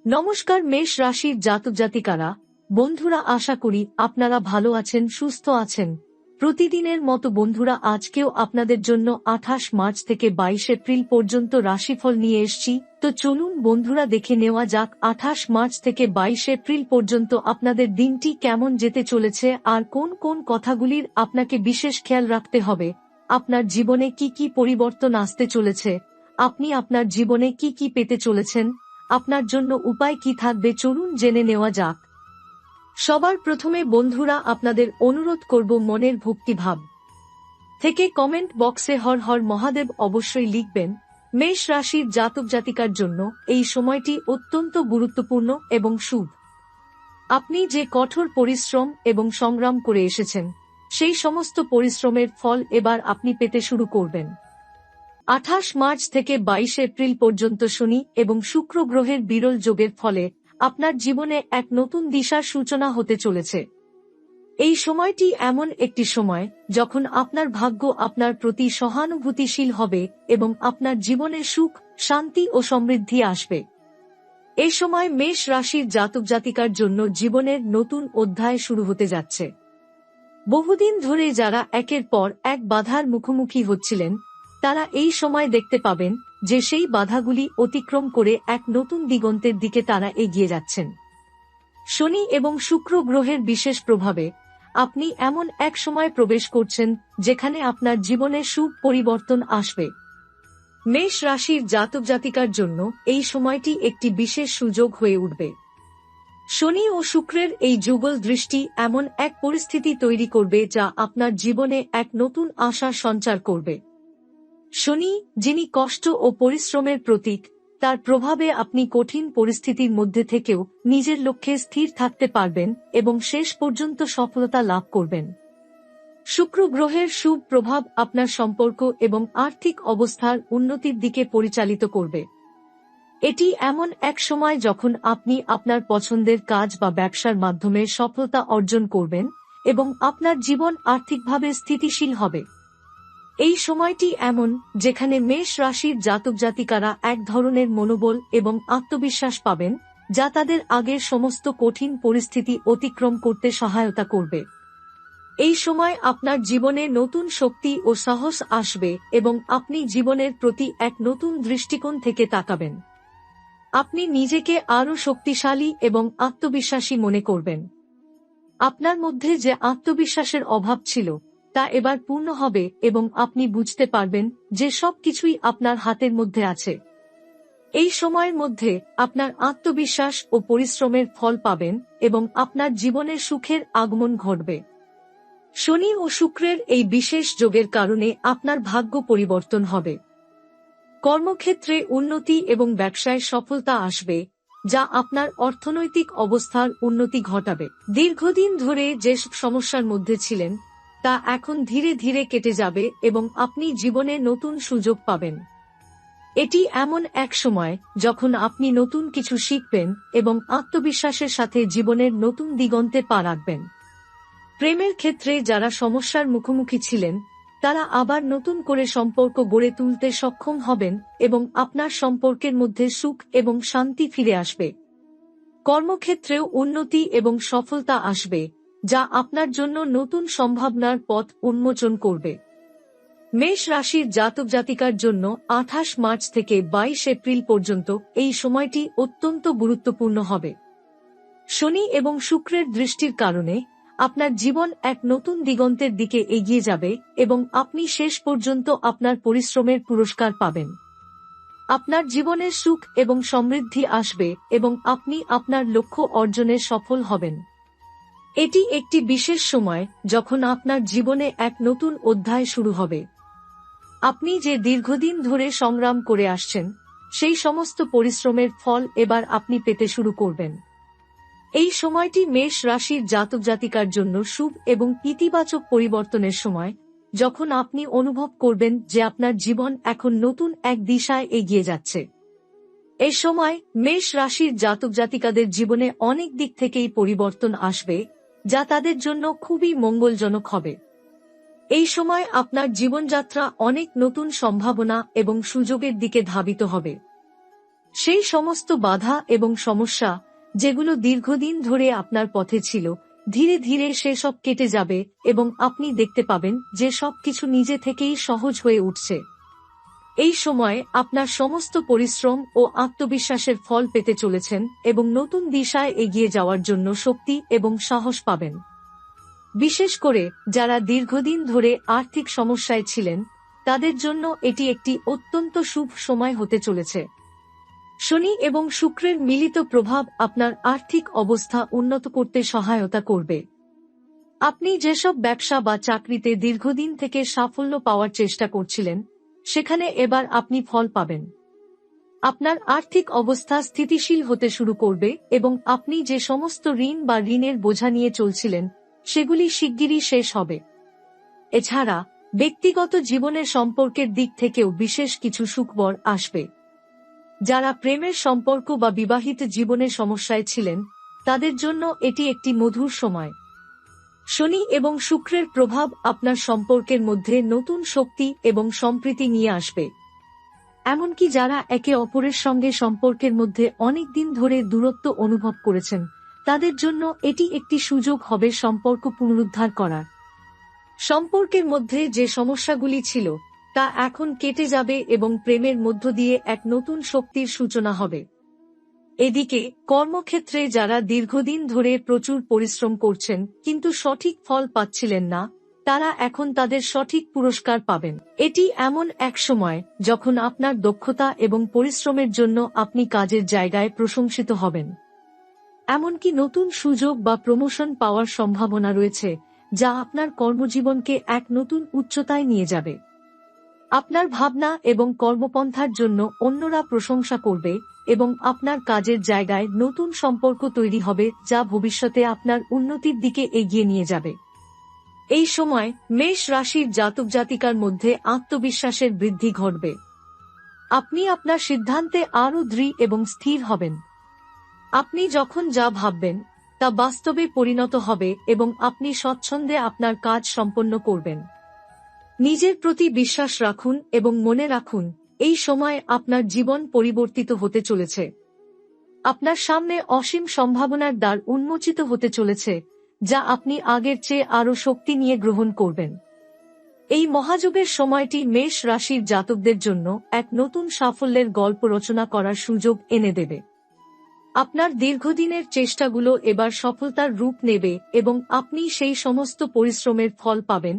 নমস্কার মেষ রাশির জাতক জাতিকারা, বন্ধুরা, আশা করি আপনারা ভালো আছেন, সুস্থ আছেন। প্রতিদিনের মতো বন্ধুরা, আজকেও আপনাদের জন্য 28 মার্চ থেকে 22 এপ্রিল পর্যন্ত রাশিফল নিয়ে এসেছি। তো চলুন বন্ধুরা, দেখে নেওয়া যাক 28 মার্চ থেকে 22 এপ্রিল পর্যন্ত আপনাদের দিনটি কেমন যেতে চলেছে আর কোন কোন কথাগুলির আপনাকে বিশেষ খেয়াল রাখতে হবে। আপনার জীবনে কি কি পরিবর্তন আসতে চলেছে, আপনি আপনার জীবনে কি কি পেতে চলেছেন, আপনার জন্য উপায় কি থাকবে, চলুন জেনে নেওয়া যাক। সবার প্রথমে বন্ধুরা, আপনাদের অনুরোধ করব, মনের ভক্তিভাব থেকে কমেন্ট বক্সে হর হর মহাদেব অবশ্যই লিখবেন। মেষ রাশির জাতক জাতিকার জন্য এই সময়টি অত্যন্ত গুরুত্বপূর্ণ এবং শুভ। আপনি যে কঠোর পরিশ্রম এবং সংগ্রাম করে এসেছেন, সেই সমস্ত পরিশ্রমের ফল এবার আপনি পেতে শুরু করবেন। 28 মার্চ থেকে 22 এপ্রিল পর্যন্ত শনি এবং শুক্র গ্রহের বিরল যোগের ফলে আপনার জীবনে এক নতুন দিশার সূচনা হতে চলেছে। এই সময়টি এমন একটি সময় যখন আপনার ভাগ্য আপনার প্রতি সহানুভূতিশীল হবে এবং আপনার জীবনে সুখ, শান্তি ও সমৃদ্ধি আসবে। এই সময় মেষ রাশির জাতক জাতিকার জন্য জীবনের নতুন অধ্যায় শুরু হতে যাচ্ছে। বহুদিন ধরে যারা একের পর এক বাধার মুখোমুখি হচ্ছিলেন, তারা এই সময় দেখতে পাবেন যে সেই বাধাগুলি অতিক্রম করে এক নতুন দিগন্তের দিকে তারা এগিয়ে যাচ্ছেন। শনি এবং শুক্র গ্রহের বিশেষ প্রভাবে আপনি এমন এক সময় প্রবেশ করছেন যেখানে আপনার জীবনে শুভ পরিবর্তন আসবে। মেষ রাশির জাতক জাতিকার জন্য এই সময়টি একটি বিশেষ সুযোগ হয়ে উঠবে। শনি ও শুক্রের এই যুগল দৃষ্টি এমন এক পরিস্থিতি তৈরি করবে যা আপনার জীবনে এক নতুন আশার সঞ্চার করবে। শনি, যিনি কষ্ট ও পরিশ্রমের প্রতীক, তার প্রভাবে আপনি কঠিন পরিস্থিতির মধ্যে থেকেও নিজের লক্ষ্যে স্থির থাকতে পারবেন এবং শেষ পর্যন্ত সফলতা লাভ করবেন। শুক্র গ্রহের শুভ প্রভাব আপনার সম্পর্ক এবং আর্থিক অবস্থার উন্নতির দিকে পরিচালিত করবে। এটি এমন এক সময় যখন আপনি আপনার পছন্দের কাজ বা ব্যবসার মাধ্যমে সফলতা অর্জন করবেন এবং আপনার জীবন আর্থিকভাবে স্থিতিশীল হবে। এই সময়টি এমন যেখানে মেষ রাশির জাতক জাতিকারা এক ধরনের মনোবল এবং আত্মবিশ্বাস পাবেন যা তাদের আগের সমস্ত কঠিন পরিস্থিতি অতিক্রম করতে সহায়তা করবে। এই সময় আপনার জীবনে নতুন শক্তি ও সাহস আসবে এবং আপনি জীবনের প্রতি এক নতুন দৃষ্টিকোণ থেকে তাকাবেন। আপনি নিজেকে আরও শক্তিশালী এবং আত্মবিশ্বাসী মনে করবেন। আপনার মধ্যে যে আত্মবিশ্বাসের অভাব ছিল তা এবার পূর্ণ হবে এবং আপনি বুঝতে পারবেন যে সবকিছুই আপনার হাতের মধ্যে আছে। এই সময়ের মধ্যে আপনার আত্মবিশ্বাস ও পরিশ্রমের ফল পাবেন এবং আপনার জীবনে সুখের আগমন ঘটবে। শনি ও শুক্রের এই বিশেষ যোগের কারণে আপনার ভাগ্য পরিবর্তন হবে। কর্মক্ষেত্রে উন্নতি এবং ব্যবসায় সফলতা আসবে, যা আপনার অর্থনৈতিক অবস্থার উন্নতি ঘটাবে। দীর্ঘদিন ধরে যে সমস্যার মধ্যে ছিলেন তা এখন ধীরে ধীরে কেটে যাবে এবং আপনি জীবনে নতুন সুযোগ পাবেন। এটি এমন এক সময় যখন আপনি নতুন কিছু শিখবেন এবং আত্মবিশ্বাসের সাথে জীবনের নতুন দিগন্তে পা রাখবেন। প্রেমের ক্ষেত্রে যারা সমস্যার মুখোমুখি ছিলেন, তারা আবার নতুন করে সম্পর্ক গড়ে তুলতে সক্ষম হবেন এবং আপনার সম্পর্কের মধ্যে সুখ এবং শান্তি ফিরে আসবে। কর্মক্ষেত্রেও উন্নতি এবং সফলতা আসবে, যা আপনার জন্য নতুন সম্ভাবনার পথ উন্মোচন করবে। মেষ রাশির জাতক জাতিকার জন্য 28 মার্চ থেকে 22 এপ্রিল পর্যন্ত এই সময়টি অত্যন্ত গুরুত্বপূর্ণ হবে। শনি এবং শুক্রের দৃষ্টির কারণে আপনার জীবন এক নতুন দিগন্তের দিকে এগিয়ে যাবে এবং আপনি শেষ পর্যন্ত আপনার পরিশ্রমের পুরস্কার পাবেন। আপনার জীবনে সুখ এবং সমৃদ্ধি আসবে এবং আপনি আপনার লক্ষ্য অর্জনে সফল হবেন। এটি একটি বিশেষ সময় যখন আপনার জীবনে এক নতুন অধ্যায় শুরু হবে। আপনি যে দীর্ঘদিন ধরে সংগ্রাম করে আসছেন, সেই সমস্ত পরিশ্রমের ফল এবার আপনি পেতে শুরু করবেন। এই সময়টি মেষ রাশির জাতক জাতিকার জন্য শুভ এবং ইতিবাচক পরিবর্তনের সময়, যখন আপনি অনুভব করবেন যে আপনার জীবন এখন নতুন এক দিশায় এগিয়ে যাচ্ছে। এ সময় মেষ রাশির জাতক জাতিকাদের জীবনে অনেক দিক থেকেই পরিবর্তন আসবে, যা তাদের জন্য খুবই মঙ্গলজনক হবে। এই সময় আপনার জীবনযাত্রা অনেক নতুন সম্ভাবনা এবং সুযোগের দিকে ধাবিত হবে। সেই সমস্ত বাধা এবং সমস্যা যেগুলো দীর্ঘদিন ধরে আপনার পথে ছিল, ধীরে ধীরে সেসব কেটে যাবে এবং আপনি দেখতে পাবেন যে সবকিছু নিজে থেকেই সহজ হয়ে উঠছে। এই সময়ে আপনার সমস্ত পরিশ্রম ও আত্মবিশ্বাসের ফল পেতে চলেছেন এবং নতুন দিশায় এগিয়ে যাওয়ার জন্য শক্তি এবং সাহস পাবেন। বিশেষ করে যারা দীর্ঘদিন ধরে আর্থিক সমস্যায় ছিলেন, তাদের জন্য এটি একটি অত্যন্ত শুভ সময় হতে চলেছে। শনি এবং শুক্রের মিলিত প্রভাব আপনার আর্থিক অবস্থা উন্নত করতে সহায়তা করবে। আপনি যেসব ব্যবসা বা চাকরিতে দীর্ঘদিন থেকে সাফল্য পাওয়ার চেষ্টা করছিলেন, সেখানে এবার আপনি ফল পাবেন। আপনার আর্থিক অবস্থা স্থিতিশীল হতে শুরু করবে এবং আপনি যে সমস্ত ঋণ বা ঋণের বোঝা নিয়ে চলছিলেন, সেগুলি শিগগিরই শেষ হবে। এছাড়া ব্যক্তিগত জীবনের সম্পর্কের দিক থেকেও বিশেষ কিছু সুখবর আসবে। যারা প্রেমের সম্পর্ক বা বিবাহিত জীবনের সমস্যায় ছিলেন, তাদের জন্য এটি একটি মধুর সময়। শনি এবং শুক্রের প্রভাব আপনার সম্পর্কের মধ্যে নতুন শক্তি এবং সম্প্রীতি নিয়ে আসবে। এমনকি যারা একে অপরের সঙ্গে সম্পর্কের মধ্যে অনেক দিন ধরে দূরত্ব অনুভব করেছেন, তাদের জন্য এটি একটি সুযোগ হবে সম্পর্ক পুনরুদ্ধার করার। সম্পর্কের মধ্যে যে সমস্যাগুলি ছিল, তা এখন কেটে যাবে এবং প্রেমের মধ্য দিয়ে এক নতুন শক্তির সূচনা হবে। এদিকে কর্মক্ষেত্রে যারা দীর্ঘদিন ধরে প্রচুর পরিশ্রম করছেন কিন্তু সঠিক ফল পাচ্ছিলেন না, তারা এখন তাদের সঠিক পুরস্কার পাবেন। এটি এমন এক সময় যখন আপনার দক্ষতা এবং পরিশ্রমের জন্য আপনি কাজের জায়গায় প্রশংসিত হবেন। এমনকি নতুন সুযোগ বা প্রমোশন পাওয়ার সম্ভাবনা রয়েছে, যা আপনার কর্মজীবনকে এক নতুন উচ্চতায় নিয়ে যাবে। আপনার ভাবনা এবং কর্মপন্থার জন্য অন্যরা প্রশংসা করবে এবং আপনার কাজের জায়গায় নতুন সম্পর্ক তৈরি হবে, যা ভবিষ্যতে আপনার উন্নতির দিকে এগিয়ে নিয়ে যাবে। এই সময় মেষ রাশির জাতক জাতিকার মধ্যে আত্মবিশ্বাসের বৃদ্ধি ঘটবে। আপনি আপনার সিদ্ধান্তে আরও দৃঢ় এবং স্থির হবেন। আপনি যখন যা ভাববেন তা বাস্তবে পরিণত হবে এবং আপনি স্বচ্ছন্দে আপনার কাজ সম্পন্ন করবেন। নিজের প্রতি বিশ্বাস রাখুন এবং মনে রাখুন, এই সময় আপনার জীবন পরিবর্তিত হতে চলেছে। আপনার সামনে অসীম সম্ভাবনার দ্বার উন্মোচিত হতে চলেছে, যা আপনি আগের চেয়ে আরও শক্তি নিয়ে গ্রহণ করবেন। এই মহাযুগের সময়টি মেষ রাশির জাতকদের জন্য এক নতুন সাফল্যের গল্প রচনা করার সুযোগ এনে দেবে। আপনার দীর্ঘদিনের চেষ্টাগুলো এবার সফলতার রূপ নেবে এবং আপনি সেই সমস্ত পরিশ্রমের ফল পাবেন,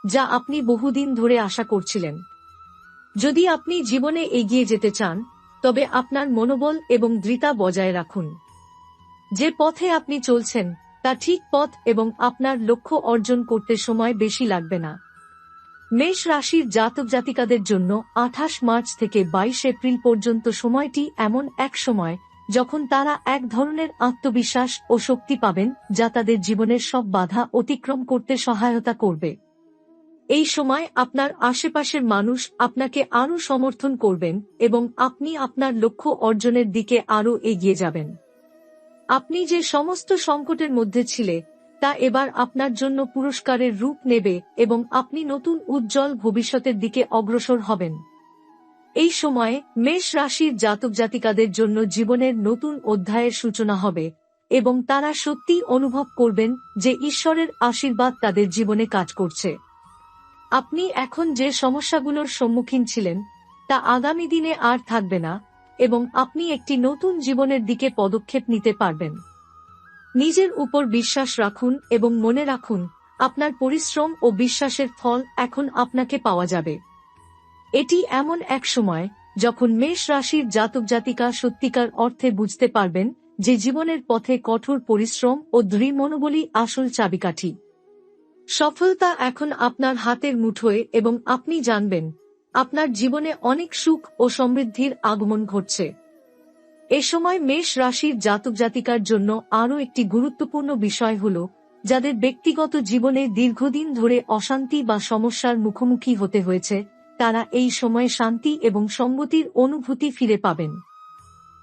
যা আপনি বহুদিন ধরে আশা করছিলেন। যদি আপনি জীবনে এগিয়ে যেতে চান, তবে আপনার মনোবল এবং দৃঢ়তা বজায় রাখুন। যে পথে আপনি চলছেন তা ঠিক পথ এবং আপনার লক্ষ্য অর্জন করতে সময় বেশি লাগবে না। মেষ রাশির জাতক জাতিকাদের জন্য 28 মার্চ থেকে 22 এপ্রিল পর্যন্ত সময়টি এমন এক সময় যখন তারা এক ধরনের আত্মবিশ্বাস ও শক্তি পাবেন, যা তাদের জীবনের সব বাধা অতিক্রম করতে সহায়তা করবে। এই সময় আপনার আশেপাশের মানুষ আপনাকে আরও সমর্থন করবেন এবং আপনি আপনার লক্ষ্য অর্জনের দিকে আরও এগিয়ে যাবেন। আপনি যে সমস্ত সংকটের মধ্যে ছিলে, তা এবার আপনার জন্য পুরস্কারের রূপ নেবে এবং আপনি নতুন উজ্জ্বল ভবিষ্যতের দিকে অগ্রসর হবেন। এই সময়ে মেষ রাশির জাতক জাতিকাদের জন্য জীবনের নতুন অধ্যায়ের সূচনা হবে এবং তারা সত্যিই অনুভব করবেন যে ঈশ্বরের আশীর্বাদ তাদের জীবনে কাজ করছে। আপনি এখন যে সমস্যাগুলোর সম্মুখীন ছিলেন, তা আগামী দিনে আর থাকবে না এবং আপনি একটি নতুন জীবনের দিকে পদক্ষেপ নিতে পারবেন। নিজের উপর বিশ্বাস রাখুন এবং মনে রাখুন, আপনার পরিশ্রম ও বিশ্বাসের ফল এখন আপনাকে পাওয়া যাবে। এটি এমন এক সময় যখন মেষ রাশির জাতক জাতিকা সত্যিকার অর্থে বুঝতে পারবেন যে জীবনের পথে কঠোর পরিশ্রম ও দৃঢ় মনোবলই আসল চাবিকাঠি। সফলতা এখন আপনার হাতের মুঠোয় এবং আপনি জানবেন আপনার জীবনে অনেক সুখ ও সমৃদ্ধির আগমন ঘটছে। এ সময় মেষ রাশির জাতক জাতিকার জন্য আরও একটি গুরুত্বপূর্ণ বিষয় হল, যাদের ব্যক্তিগত জীবনে দীর্ঘদিন ধরে অশান্তি বা সমস্যার মুখোমুখি হতে হয়েছে, তারা এই সময়ে শান্তি এবং সংগতির অনুভূতি ফিরে পাবেন।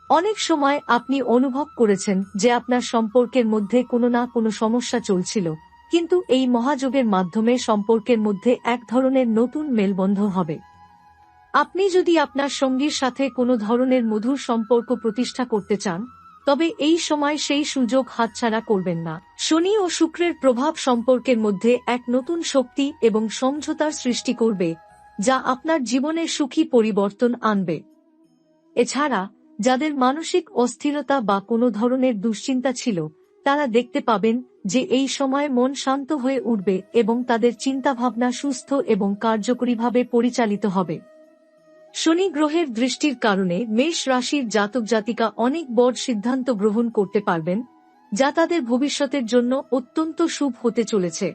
অনেক সময় আপনি অনুভব করেছেন যে আপনার সম্পর্কের মধ্যে কোনো না কোনো সমস্যা চলছিল, কিন্তু এই মহাযোগের মাধ্যমে সম্পর্কের মধ্যে এক ধরনের নতুন মেলবন্ধন হবে। আপনি যদি আপনার সঙ্গীর সাথে কোনো ধরনের মধুর সম্পর্ক প্রতিষ্ঠা করতে চান, তবে এই সময় সেই সুযোগ হাতছাড়া করবেন না। শনি ও শুক্রের প্রভাব সম্পর্কের মধ্যে এক নতুন শক্তি এবং সমঝোতার সৃষ্টি করবে, যা আপনার জীবনে সুখী পরিবর্তন আনবে। এছাড়া যাদের মানসিক অস্থিরতা বা কোনো ধরনের দুশ্চিন্তা ছিল, তারা দেখতে পাবেন যে এই সময় মন শান্ত হয়ে উঠবে এবং তাদের চিন্তাভাবনা সুস্থ এবং কার্যকরীভাবে পরিচালিত হবে। শনি গ্রহের দৃষ্টির কারণে মেষ রাশির জাতক জাতিকা অনেক বড় সিদ্ধান্ত গ্রহণ করতে পারবেন, যা তাদের ভবিষ্যতের জন্য অত্যন্ত শুভ হতে চলেছে।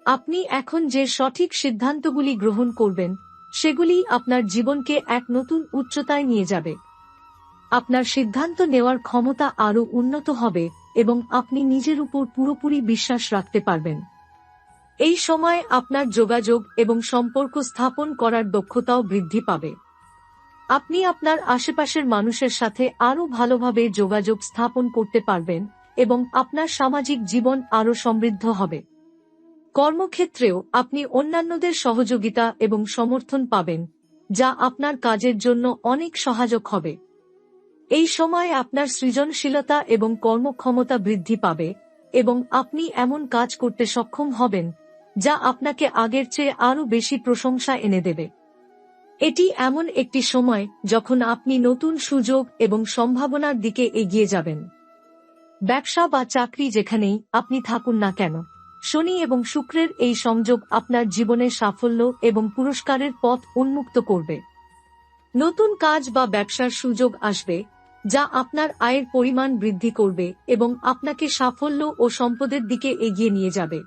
আপনি এখন যে সঠিক সিদ্ধান্তগুলি গ্রহণ করবেন, সেগুলি আপনার জীবনকে এক নতুন উচ্চতায় নিয়ে যাবে। আপনার সিদ্ধান্ত নেওয়ার ক্ষমতা আরও উন্নত হবে এবং আপনি নিজের উপর পুরোপুরি বিশ্বাস রাখতে পারবেন। এই সময় আপনার যোগাযোগ এবং সম্পর্ক স্থাপন করার দক্ষতাও বৃদ্ধি পাবে। আপনি আপনার আশেপাশের মানুষের সাথে আরও ভালোভাবে যোগাযোগ স্থাপন করতে পারবেন এবং আপনার সামাজিক জীবন আরও সমৃদ্ধ হবে। কর্মক্ষেত্রেও আপনি অন্যান্যদের সহযোগিতা এবং সমর্থন পাবেন, যা আপনার কাজের জন্য অনেক সহায়ক হবে। এই সময় আপনার সৃজনশীলতা এবং কর্মক্ষমতা বৃদ্ধি পাবে এবং আপনি এমন কাজ করতে সক্ষম হবেন যা আপনাকে আগের চেয়ে আরও বেশি প্রশংসা এনে দেবে। এটি এমন একটি সময় যখন আপনি নতুন সুযোগ এবং সম্ভাবনার দিকে এগিয়ে যাবেন। ব্যবসা বা চাকরি যেখানেই আপনি থাকুন না কেন, শনি এবং শুক্রের এই সংযোগ আপনার জীবনে সাফল্য এবং পুরস্কারের পথ উন্মুক্ত করবে। নতুন কাজ বা ব্যবসার সুযোগ আসবে, যা আপনার আয়ের পরিমাণ বৃদ্ধি করবে এবং আপনাকে সাফল্য ও সম্পদের দিকে এগিয়ে নিয়ে যাবে।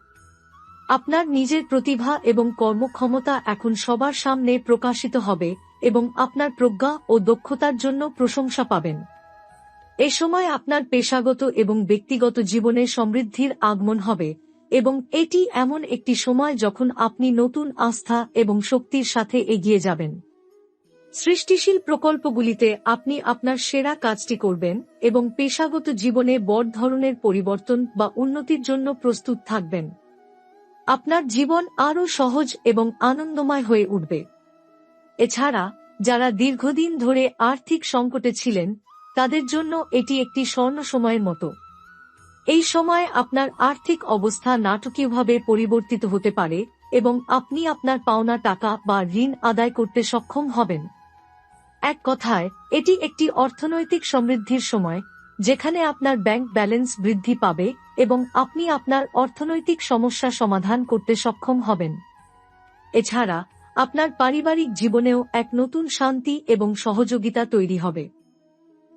আপনার নিজের প্রতিভা এবং কর্মক্ষমতা এখন সবার সামনে প্রকাশিত হবে এবং আপনার প্রজ্ঞা ও দক্ষতার জন্য প্রশংসা পাবেন। এ সময় আপনার পেশাগত এবং ব্যক্তিগত জীবনে সমৃদ্ধির আগমন হবে এবং এটি এমন একটি সময় যখন আপনি নতুন আস্থা এবং শক্তির সাথে এগিয়ে যাবেন। সৃষ্টিশীল প্রকল্পগুলিতে আপনি আপনার সেরা কাজটি করবেন এবং পেশাগত জীবনে বড় ধরনের পরিবর্তন বা উন্নতির জন্য প্রস্তুত থাকবেন। আপনার জীবন আরও সহজ এবং আনন্দময় হয়ে উঠবে। এছাড়া যারা দীর্ঘদিন ধরে আর্থিক সংকটে ছিলেন, তাদের জন্য এটি একটি স্বর্ণ সময়ের মতো। এই সময় আপনার আর্থিক অবস্থা নাটকীয়ভাবে পরিবর্তিত হতে পারে এবং আপনি আপনার পাওনা টাকা বা ঋণ আদায় করতে সক্ষম হবেন। এক কথায়, এটি একটি অর্থনৈতিক সমৃদ্ধির সময়, যেখানে আপনার ব্যাংক ব্যালেন্স বৃদ্ধি পাবে এবং আপনি আপনার অর্থনৈতিক সমস্যা সমাধান করতে সক্ষম হবেন। এছাড়া আপনার পারিবারিক জীবনেও এক নতুন শান্তি এবং সহযোগিতা তৈরি হবে।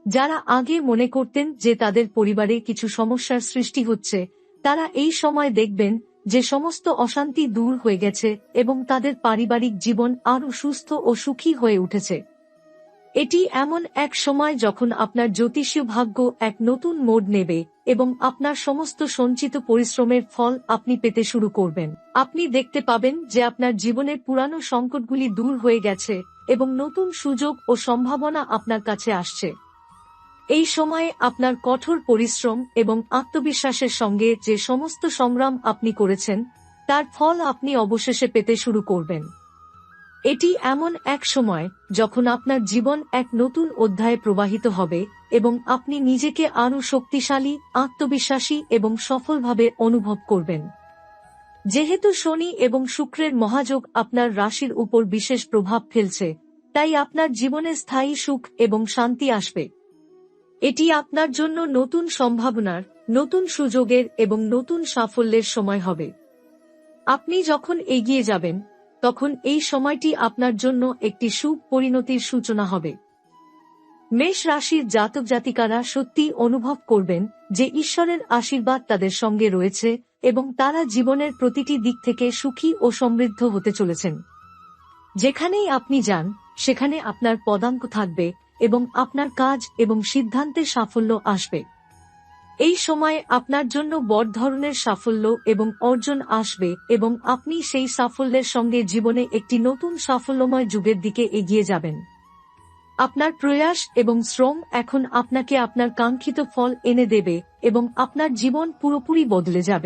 যারা আগে মনে করতেন যে তাদের পরিবারে কিছু সমস্যার সৃষ্টি হচ্ছে, তারা এই সময় দেখবেন যে সমস্ত অশান্তি দূর হয়ে গেছে এবং তাদের পারিবারিক জীবন আরও সুস্থ ও সুখী হয়ে উঠেছে। এটি এমন এক সময় যখন আপনার জ্যোতিষীয় ভাগ্য এক নতুন মোড় নেবে এবং আপনার সমস্ত সঞ্চিত পরিশ্রমের ফল আপনি পেতে শুরু করবেন। আপনি দেখতে পাবেন যে আপনার জীবনের পুরানো সংকটগুলি দূর হয়ে গেছে এবং নতুন সুযোগ ও সম্ভাবনা আপনার কাছে আসছে। এই সময়ে আপনার কঠোর পরিশ্রম এবং আত্মবিশ্বাসের সঙ্গে যে সমস্ত সংগ্রাম আপনি করেছেন, তার ফল আপনি অবশেষে পেতে শুরু করবেন। এটি এমন এক সময় যখন আপনার জীবন এক নতুন অধ্যায়ে প্রবাহিত হবে এবং আপনি নিজেকে আরও শক্তিশালী, আত্মবিশ্বাসী এবং সফলভাবে অনুভব করবেন। যেহেতু শনি এবং শুক্রের মহাযোগ আপনার রাশির উপর বিশেষ প্রভাব ফেলছে, তাই আপনার জীবনে স্থায়ী সুখ এবং শান্তি আসবে। এটি আপনার জন্য নতুন সম্ভাবনার, নতুন সুযোগের এবং নতুন সাফল্যের সময় হবে। আপনি যখন এগিয়ে যাবেন, তখন এই সময়টি আপনার জন্য একটি শুভ পরিণতির সূচনা হবে। মেষ রাশির জাতক জাতিকারা সত্যি অনুভব করবেন যে ঈশ্বরের আশীর্বাদ তাদের সঙ্গে রয়েছে এবং তারা জীবনের প্রতিটি দিক থেকে সুখী ও সমৃদ্ধ হতে চলেছেন। যেখানেই আপনি যান, সেখানে আপনার পদাঙ্ক থাকবে এবং আপনার কাজ এবং সিদ্ধান্তে সাফল্য আসবে। এই সময়ে আপনার জন্য বড় ধরনের সাফল্য এবং অর্জন আসবে এবং আপনি সেই সাফল্যের সঙ্গে জীবনে একটি নতুন সাফল্যময় যুগের দিকে এগিয়ে যাবেন। আপনার প্রয়াস এবং শ্রম এখন আপনাকে আপনার কাঙ্ক্ষিত ফল এনে দেবে এবং আপনার জীবন পুরোপুরি বদলে যাবে।